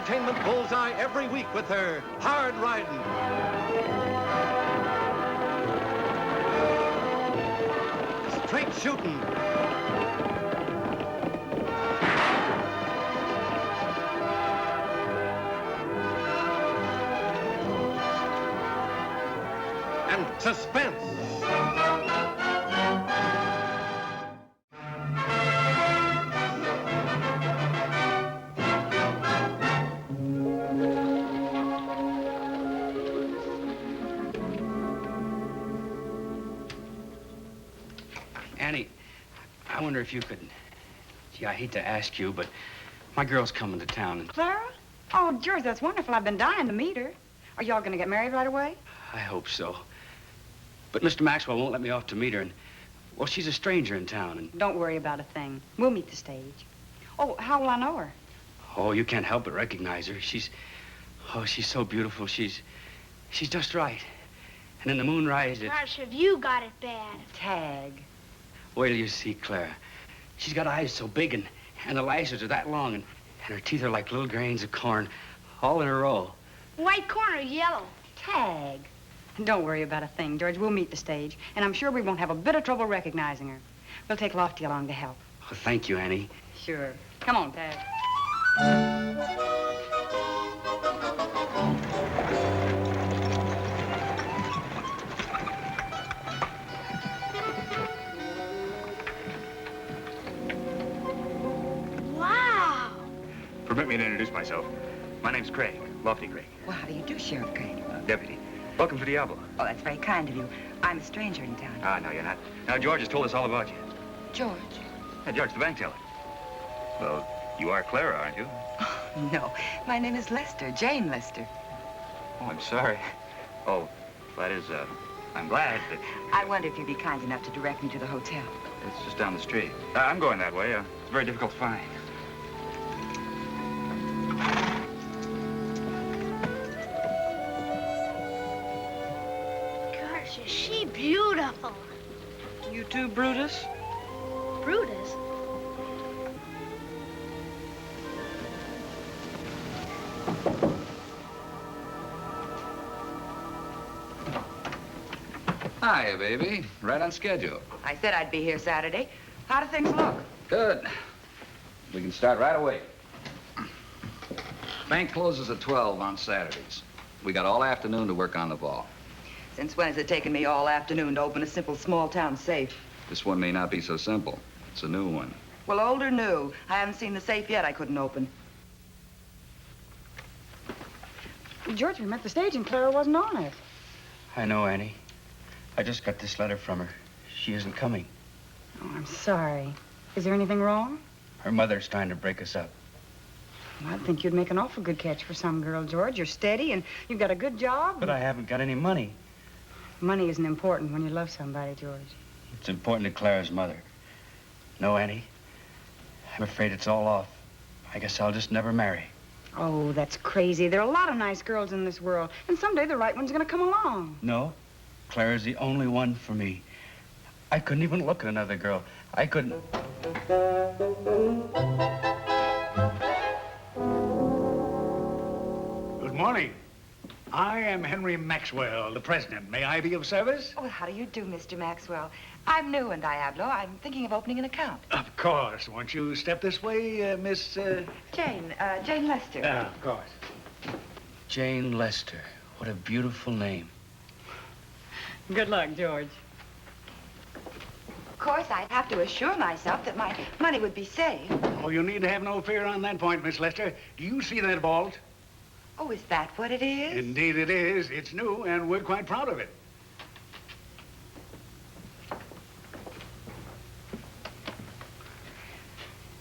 entertainment bullseye every week with her hard riding. Straight shooting. And suspense. Annie, I wonder if you could... Gee, I hate to ask you, but my girl's coming to town. And Clara? Oh, George, that's wonderful. I've been dying to meet her. Are y'all going to get married right away? I hope so. But Mr. Maxwell won't let me off to meet her, and, well, she's a stranger in town, and... Don't worry about a thing. We'll meet the stage. Oh, how will I know her? Oh, you can't help but recognize her. She's so beautiful. She's just right. And in the moonrise, it... Gosh, have you got it bad? Tag. Wait till you see Clara. She's got eyes so big, and the lashes are that long, and her teeth are like little grains of corn, all in a row. White corn or yellow? Tag. Don't worry about a thing, George. We'll meet the stage, and I'm sure we won't have a bit of trouble recognizing her. We'll take Lofty along to help. Oh, thank you, Annie. Sure. Come on, Tag. Wow. Permit me to introduce myself. My name's Craig, Lofty Craig. Well, how do you do, Sheriff Craig? Deputy. Welcome to Diablo. Oh, that's very kind of you. I'm a stranger in town. Ah, no, you're not. Now, George has told us all about you. George? Hey, George, the bank teller. Well, you are Clara, aren't you? Oh, no. My name is Lester, Jane Lester. Oh, I'm sorry. Oh, that is, I'm glad that... I wonder if you'd be kind enough to direct me to the hotel. It's just down the street. I'm going that way. It's very difficult to find. Gosh, is she beautiful? You too, Brutus? Brutus? Hi, baby. Right on schedule. I said I'd be here Saturday. How do things look? Good. We can start right away. Bank closes at 12 on Saturdays. We got all afternoon to work on the vault. Since when has it taken me all afternoon to open a simple small-town safe? This one may not be so simple. It's a new one. Well, old or new, I haven't seen the safe yet I couldn't open. George, we met the stage and Clara wasn't on it. I know, Annie. I just got this letter from her. She isn't coming. Oh, I'm sorry. Is there anything wrong? Her mother's trying to break us up. Well, I think you'd make an awful good catch for some girl, George. You're steady and you've got a good job. But I haven't got any money. Money isn't important when you love somebody, George. It's important to Clara's mother. No, Annie. I'm afraid it's all off. I guess I'll just never marry. Oh, that's crazy. There are a lot of nice girls in this world, and someday the right one's gonna come along. No. Clara's the only one for me. I couldn't even look at another girl. I couldn't... Good morning. I am Henry Maxwell, the president. May I be of service? Oh, how do you do, Mr. Maxwell? I'm new in Diablo. I'm thinking of opening an account. Of course. Won't you step this way, Miss... Jane Lester. Yeah, of course. Jane Lester. What a beautiful name. Good luck, George. Of course, I'd have to assure myself that my money would be safe. Oh, you need have no fear on that point, Miss Lester. Do you see that vault? Oh, is that what it is? Indeed it is. It's new, and we're quite proud of it.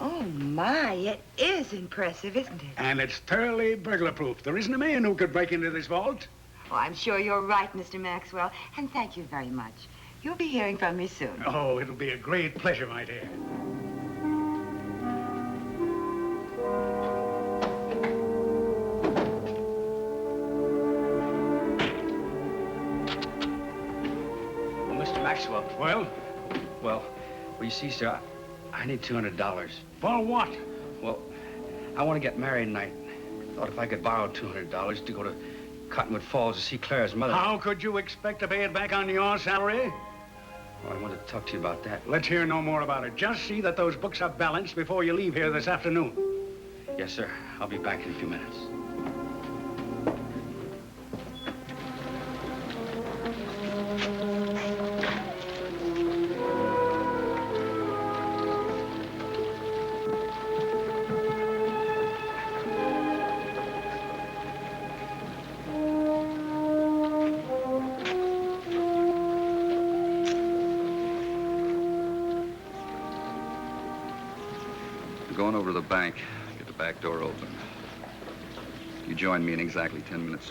Oh, my, it is impressive, isn't it? And it's thoroughly burglar-proof. There isn't a man who could break into this vault. Oh, I'm sure you're right, Mr. Maxwell, and thank you very much. You'll be hearing from me soon. Oh, it'll be a great pleasure, my dear. Well, Mr. Maxwell. Well? Well, you see, sir, I need $200. For what? Well, I want to get married, and thought if I could borrow $200 to go to Cottonwood Falls to see Clara's mother. How could you expect to pay it back on your salary? Well, I wanted to talk to you about that. Let's hear no more about it. Just see that those books are balanced before you leave here this afternoon. Yes, sir. I'll be back in a few minutes. Going over to the bank, get the back door open. You join me in exactly 10 minutes.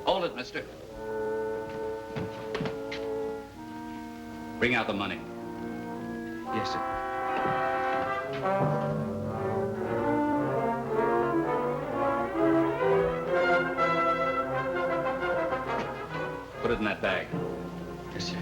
Hold it, mister. Bring out the money. Yes, sir. Put it in that bag. Yes, sir.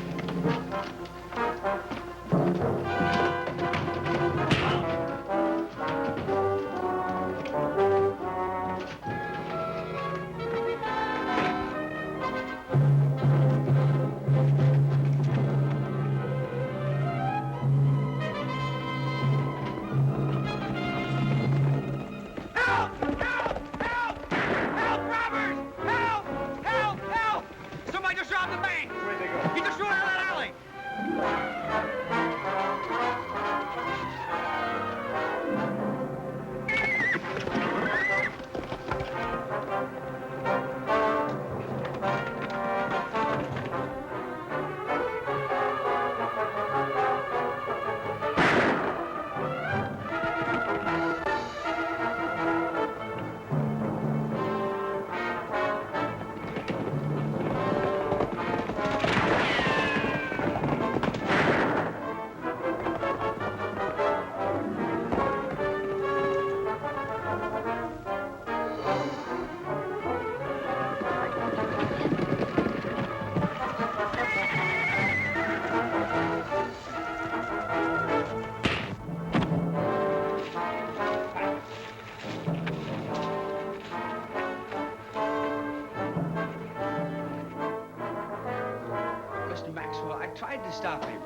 Tried to stop him.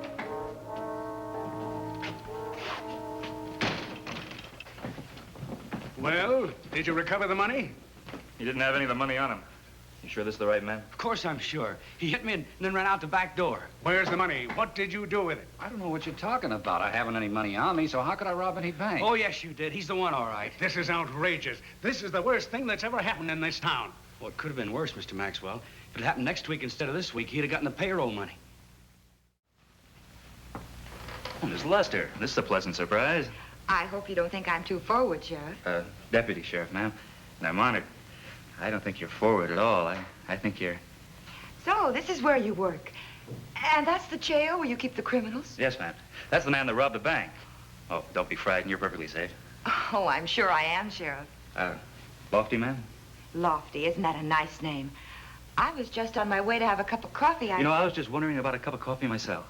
Well, did you recover the money? He didn't have any of the money on him. You sure this is the right man? Of course I'm sure. He hit me and then ran out the back door. Where's the money? What did you do with it? I don't know what you're talking about. I haven't any money on me, so how could I rob any bank? Oh, yes, you did. He's the one, all right. This is outrageous. This is the worst thing that's ever happened in this town. Well, it could have been worse, Mr. Maxwell. If it happened next week instead of this week, he'd have gotten the payroll money. Oh, Miss Lester, this is a pleasant surprise. I hope you don't think I'm too forward, Sheriff. Deputy Sheriff, ma'am. And I'm honored. I don't think you're forward at all. I think you're... So, this is where you work. And that's the jail where you keep the criminals? Yes, ma'am. That's the man that robbed the bank. Oh, don't be frightened. You're perfectly safe. Oh, I'm sure I am, Sheriff. Lofty, ma'am? Lofty, isn't that a nice name? I was just on my way to have a cup of coffee. You know, I was just wondering about a cup of coffee myself.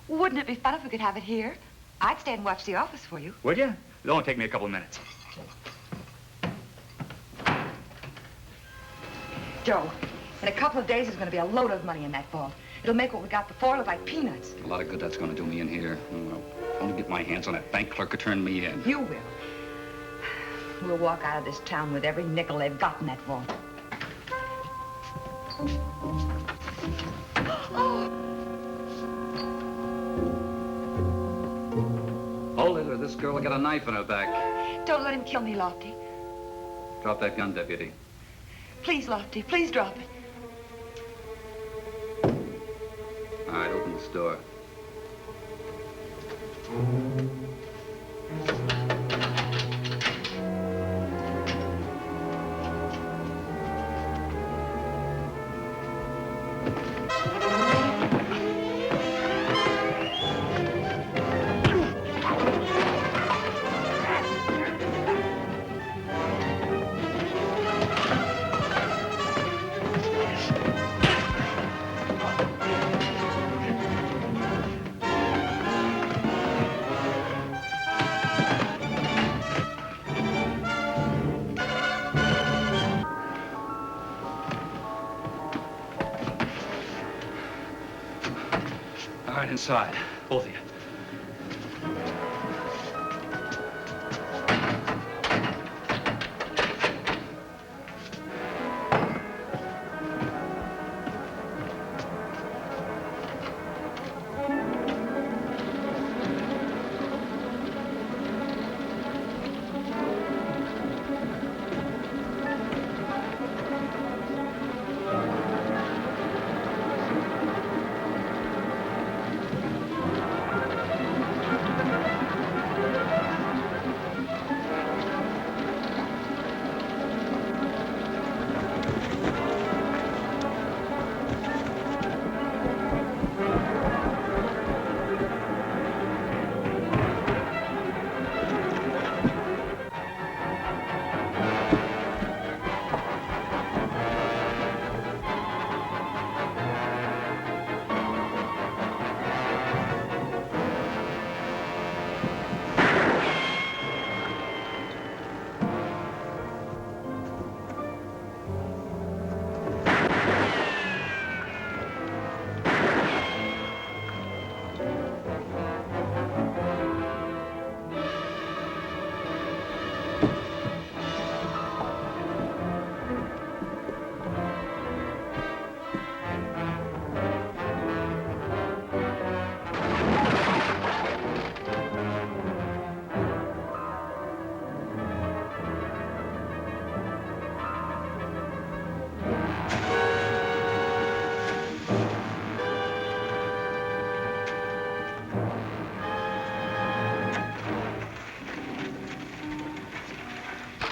Wouldn't it be fun if we could have it here? I'd stay and watch the office for you. Would you? It'll only take me a couple of minutes. Joe, in a couple of days, there's going to be a load of money in that vault. It'll make what we got before look like peanuts. A lot of good that's going to do me in here. Well, I want to get my hands on that bank clerk who turned me in. You will. We'll walk out of this town with every nickel they've got in that vault. Hold it, or this girl will get a knife in her back. Don't let him kill me, Lofty. Drop that gun, deputy. Please, Lofty, please drop it. All right, open this door. right inside, both of you.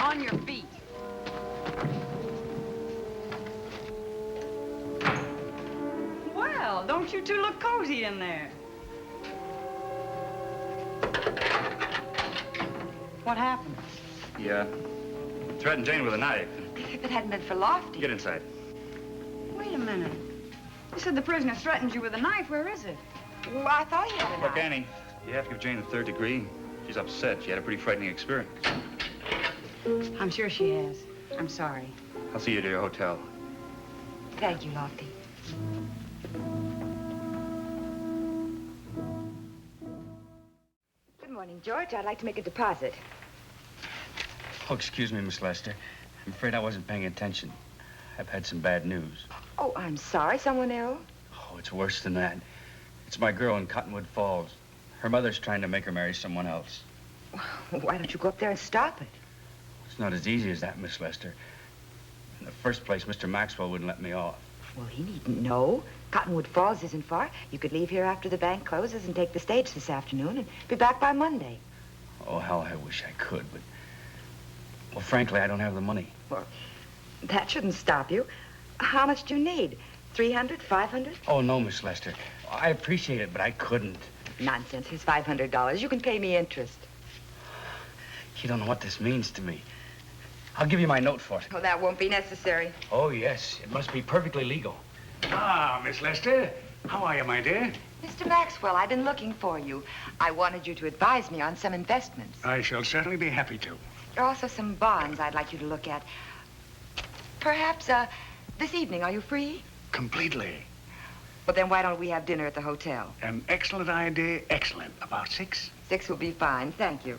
On your feet. Well, don't you two look cozy in there? What happened? He, threatened Jane with a knife. If it hadn't been for Lofty. Get inside. Wait a minute. You said the prisoner threatened you with a knife. Where is it? Well, I thought he had a Look, knife. Annie, you have to give Jane the 3rd degree. She's upset. She had a pretty frightening experience. I'm sure she has. I'm sorry. I'll see you to your hotel. Thank you, Lofty. Good morning, George. I'd like to make a deposit. Oh, excuse me, Miss Lester. I'm afraid I wasn't paying attention. I've had some bad news. Oh, I'm sorry. Someone ill? Oh, it's worse than that. It's my girl in Cottonwood Falls. Her mother's trying to make her marry someone else. Why don't you go up there and stop it? It's not as easy as that, Miss Lester. In the first place, Mr. Maxwell wouldn't let me off. Well, he needn't know. Cottonwood Falls isn't far. You could leave here after the bank closes and take the stage this afternoon and be back by Monday. Oh, how I wish I could, but... Well, frankly, I don't have the money. Well, that shouldn't stop you. How much do you need? 300, 500? Oh, no, Miss Lester. I appreciate it, but I couldn't. Nonsense. Here's $500. You can pay me interest. You don't know what this means to me. I'll give you my note for it. Oh, that won't be necessary. Oh, yes. It must be perfectly legal. Ah, Miss Lester. How are you, my dear? Mr. Maxwell, I've been looking for you. I wanted you to advise me on some investments. I shall certainly be happy to. There are also some bonds I'd like you to look at. Perhaps, this evening. Are you free? Completely. Well, then why don't we have dinner at the hotel? An excellent idea. Excellent. About 6? 6 will be fine. Thank you.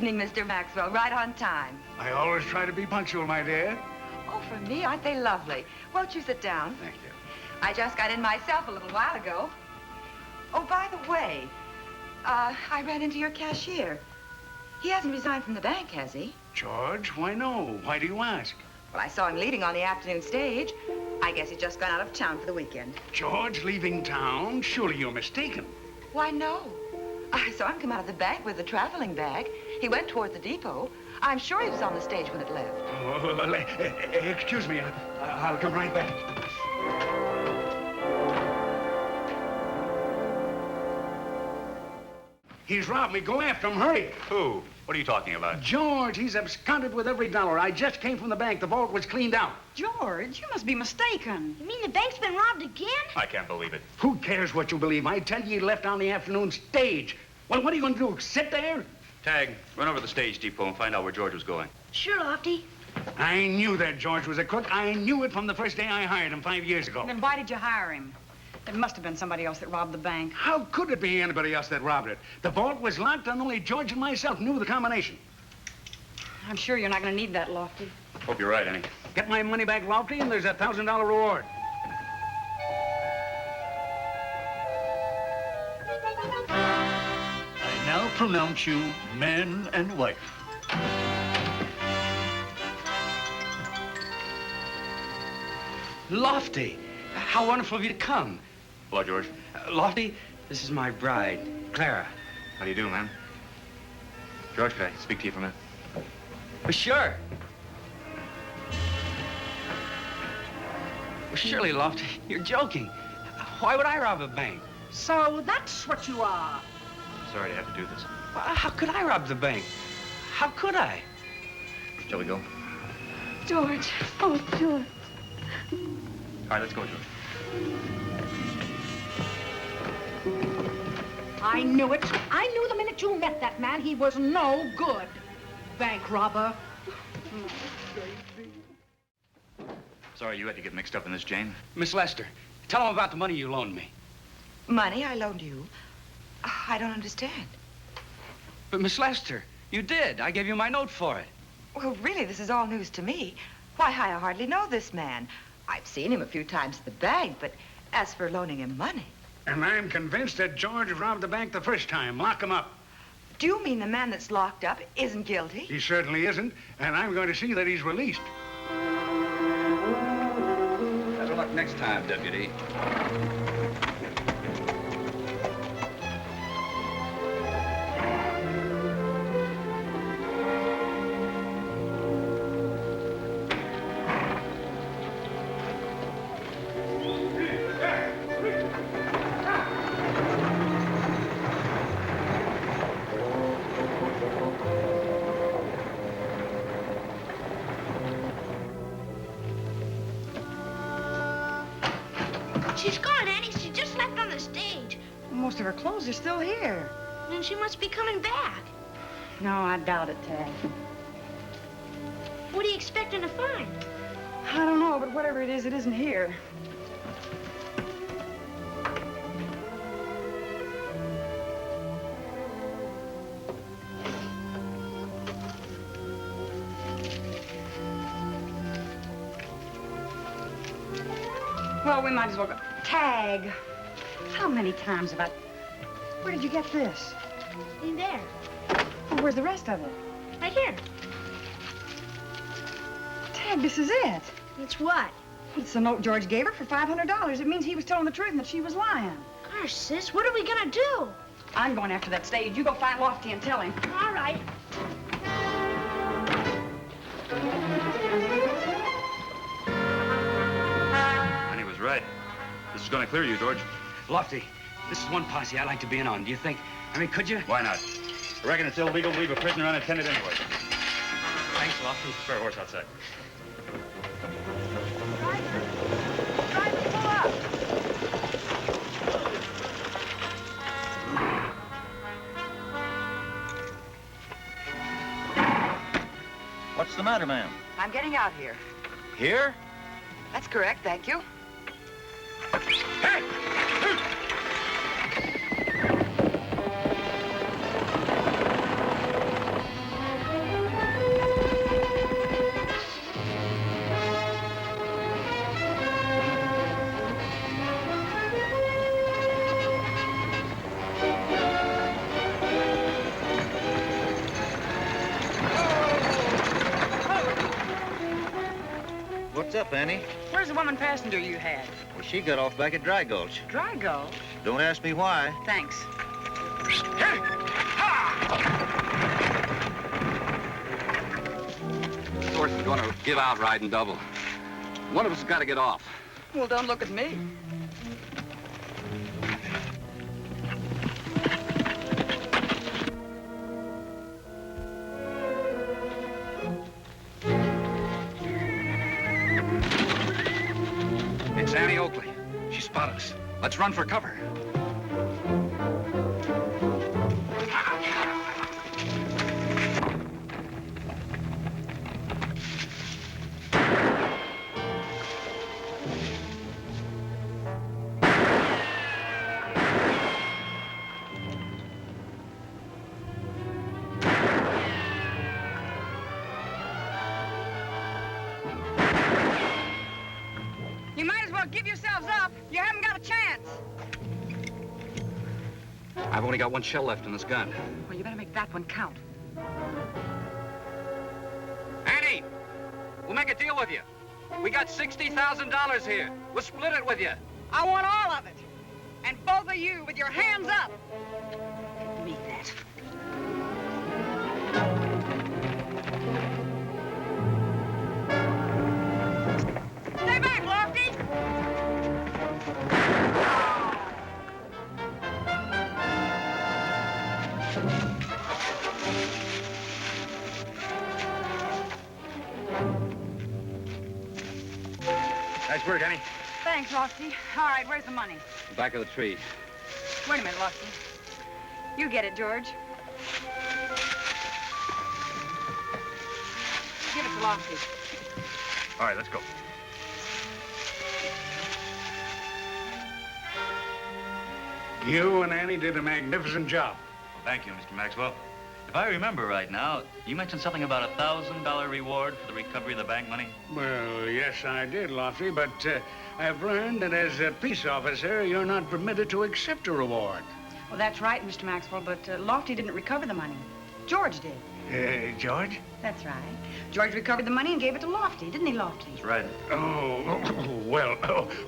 evening, Mr. Maxwell. Right on time. I always try to be punctual, my dear. Oh, for me, aren't they lovely? Won't you sit down? Thank you. I just got in myself a little while ago. Oh, by the way, I ran into your cashier. He hasn't resigned from the bank, has he? George, why no? Why do you ask? Well, I saw him leaving on the afternoon stage. I guess he's just gone out of town for the weekend. George leaving town? Surely you're mistaken. Why, no. I saw him come out of the bank with a traveling bag. He went toward the depot. I'm sure he was on the stage when it left. Oh, well, excuse me. I'll come right back. He's robbed me. Go after him. Hurry. Who? What are you talking about? George, he's absconded with every dollar. I just came from the bank. The vault was cleaned out. George, you must be mistaken. You mean the bank's been robbed again? I can't believe it. Who cares what you believe? I tell you, he left on the afternoon stage. Well, what are you going to do? Sit there? Tag, run over to the stage depot and find out where George was going. Sure, Lofty. I knew that George was a crook. I knew it from the first day I hired him 5 years ago. Then why did you hire him? There must have been somebody else that robbed the bank. How could it be anybody else that robbed it? The vault was locked and only George and myself knew the combination. I'm sure you're not going to need that, Lofty. Hope you're right, Annie. Get my money back, Lofty, and there's a $1,000 reward. I now pronounce you man and wife. Lofty, how wonderful of you to come. Hello, George. Lofty, this is my bride, Clara. How do you do, man? George, could I speak to you for a minute? Well, sure. Well, surely, Lofty, you're joking. Why would I rob a bank? So that's what you are. Sorry to have to do this. Well, how could I rob the bank? How could I? Shall we go? George. Oh, George. All right, let's go, George. I knew it. I knew the minute you met that man he was no good. Bank robber. Sorry you had to get mixed up in this, Jane. Miss Lester, tell them about the money you loaned me. Money I loaned you? I don't understand. But, Miss Lester, you did. I gave you my note for it. Well, really, this is all news to me. Why, I hardly know this man. I've seen him a few times at the bank, but as for loaning him money... And I'm convinced that George robbed the bank the first time. Lock him up. Do you mean the man that's locked up isn't guilty? He certainly isn't, and I'm going to see that he's released. Better luck next time, Deputy. She's gone, Annie. She just left on the stage. Most of her clothes are still here. Then she must be coming back. No, I doubt it, Tad. What are you expecting to find? I don't know, but whatever it isn't here. Well, we might as well go. Tag. How many times have I... Where did you get this? In there. Well, where's the rest of it? Right here. Tag, this is it. It's what? It's the note George gave her for $500. It means he was telling the truth and that she was lying. Gosh, sis, what are we gonna do? I'm going after that stage. You go find Lofty and tell him. All right. Annie was right. This is going to clear you, George. Lofty, this is one posse I'd like to be in on. Do you think? I mean, could you? Why not? I reckon it's illegal to leave a prisoner unattended anyway. Thanks, Lofty. Spare horse outside. Driver, pull up. What's the matter, ma'am? I'm getting out here. Here? That's correct, thank you. Hey! What's up, Annie? Where's the woman passenger you had? Well, she got off back at Dry Gulch. Dry Gulch? Don't ask me why. Thanks. This horse is going to give out riding double. One of us has got to get off. Well, don't look at me. It's Annie Oakley. She spotted us. Let's run for cover. You might as well give yourselves up. You haven't got a chance. I've only got one shell left in this gun. Well, you better make that one count. Annie, we'll make a deal with you. We got $60,000 here. We'll split it with you. I want all of it. And both of you with your hands up. Mean that. Stay back, Lofty. Nice work, Annie. Thanks, Lofty. All right, where's the money? Back of the tree. Wait a minute, Lofty. You get it, George. Give it to Lofty. All right, let's go. You and Annie did a magnificent job. Thank you, Mr. Maxwell. If I remember right now, you mentioned something about a $1,000 reward for the recovery of the bank money? Well, yes, I did, Lofty, but I've learned that as a peace officer, you're not permitted to accept a reward. Well, that's right, Mr. Maxwell, but Lofty didn't recover the money. George did. George? That's right. George recovered the money and gave it to Lofty, didn't he, Lofty? That's right.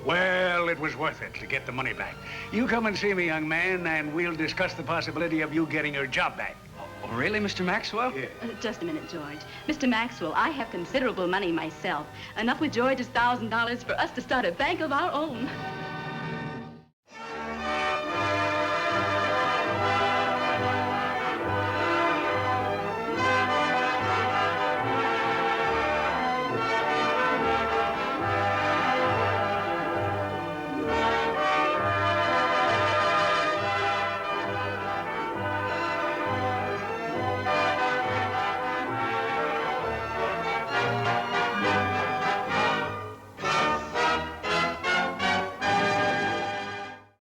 Well, it was worth it to get the money back. You come and see me, young man, and we'll discuss the possibility of you getting your job back. Oh, really, Mr. Maxwell? Yeah. Just a minute, George. Mr. Maxwell, I have considerable money myself. Enough with George's $1,000 for us to start a bank of our own.